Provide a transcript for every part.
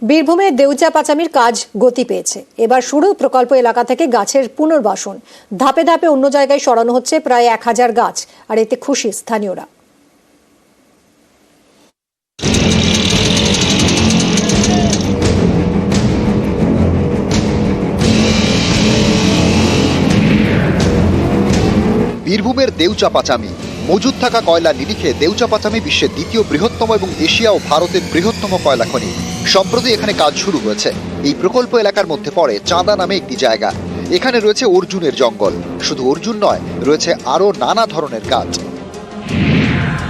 বীরভূমে দেউচা পাচামির কাজ গতি পেয়েছে। এবার শুরু প্রকল্প এলাকা থেকে গাছের পুনর্বাসন। ধাপে ধাপে অন্য জায়গায় সরানো হচ্ছে প্রায় 1000 গাছ, আর এতে খুশি স্থানীয়রা। বীরভূমের দেউচা পাচামি মজুদ থাকা কয়লা নিরিখে দেউচা পাচামি বিশ্বের দ্বিতীয় বৃহত্তম এবং এশিয়া ও ভারতের বৃহত্তম কয়লা খনি। সম্প্রতি এখানে কাজ শুরু হয়েছে। এই প্রকল্প এলাকার মধ্যে পড়ে চাঁদা নামে একটি জায়গা। এখানে রয়েছে অর্জুনের জঙ্গল। শুধু অর্জুন নয়, রয়েছে আরো নানা ধরনের গাছ।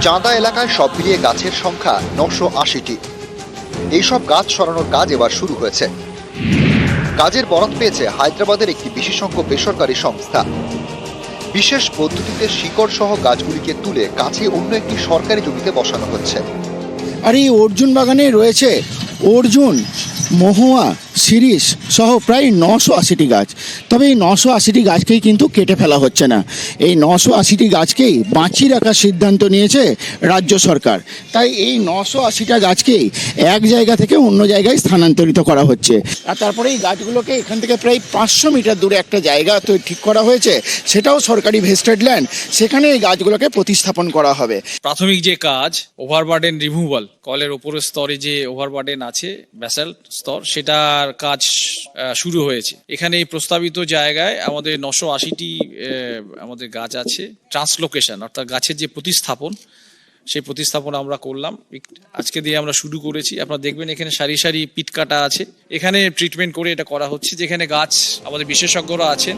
চাঁদা এলাকায় সব মিলিয়ে গাছের সংখ্যা 980টি। এইসব গাছ সরানোর কাজ এবার শুরু হয়েছে। কাজের বরাত পেয়েছে হায়দ্রাবাদের একটি বিশেষজ্ঞ বেসরকারি সংস্থা। বিশেষ পদ্ধতিতে শিকড় সহ গাছগুলিকে তুলে কাছে অন্য একটি সরকারি জমিতে বসানো হচ্ছে। আর এই অর্জুন বাগানে রয়েছে অর্জুন, মহুয়া, শিরিষ সহ প্রায় 980টি গাছ। তবে এই 980টি গাছকেই কিন্তু কেটে ফেলা হচ্ছে না। এই 980টি গাছকেই বাঁচিয়ে রাখার সিদ্ধান্ত নিয়েছে রাজ্য সরকার। তাই এই 980টা গাছকেই এক জায়গা থেকে অন্য জায়গায় স্থানান্তরিত করা হচ্ছে। আর তারপরে এই গাছগুলোকে এখান থেকে প্রায় 500 মিটার দূরে একটা জায়গা তো ঠিক করা হয়েছে, সেটাও সরকারি ভেস্টেড ল্যান্ড। সেখানে এই গাছগুলোকে প্রতিস্থাপন করা হবে। প্রাথমিক যে কাজ ওভারবার্ডেন রিমুভাল, কলের ওপরের স্তরে যে ওভারবার্ডেন আছে ব্যাসাল্ট স্তর, সেটার কাজ শুরু হয়েছে। এখানে এই প্রস্তাবিত জায়গায় আমাদের 980টি আমাদের গাছ আছে। ট্রান্সলোকেশন অর্থাৎ গাছের যে প্রতিস্থাপন, সেই প্রতিস্থাপন আমরা করলাম। আজকে দিয়ে আমরা শুরু করেছি। আপনারা দেখবেন এখানে সারি সারি পিট কাটা আছে। এখানে ট্রিটমেন্ট করে এটা করা হচ্ছে, যেখানে গাছ আমাদের বিশেষজ্ঞরা আছেন।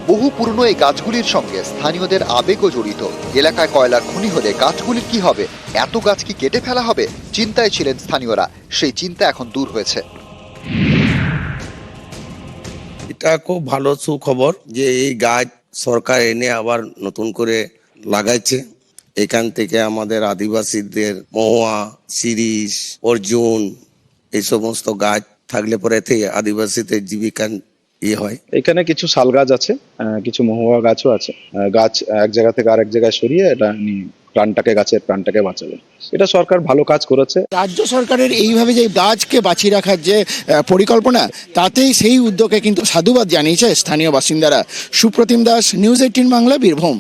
বহু পুরনো এই গাছগুলির সঙ্গে স্থানীয়দের আবেগও জড়িত। এলাকায় কয়লার খনি হলে গাছগুলির কি হবে? এত গাছ কি কেটে ফেলা হবে? চিন্তায় ছিলেন স্থানীয়রা। সেই চিন্তা এখন দূর হয়েছে। এটা খুব ভালো সুখবর যে এই গাছ সরকার এনে আবার নতুন করে লাগাইছে। এখান থেকে আমাদের আদিবাসীদের মহুয়া, শিরিষ, অর্জুন এই সমস্ত গাছ থাকলে পরে আদিবাসীদের জীবিকা হয়। এখানে কিছু শাল গাছ আছে, কিছু মহুয়া গাছও আছে। গাছ এক জায়গা থেকে আরেক জায়গায় সরিয়ে এটা গাছের প্রাণটাকে বাঁচাবে। এটা সরকার ভালো কাজ করেছে। রাজ্য সরকারের এইভাবে যে গাছকে বাঁচিয়ে রাখার যে পরিকল্পনা, তাতেই সেই উদ্যোগে কিন্তু সাধুবাদ জানিয়েছে স্থানীয় বাসিন্দারা। সুপ্রতিম দাস, নিউজ 18 বাংলা, বীরভূম।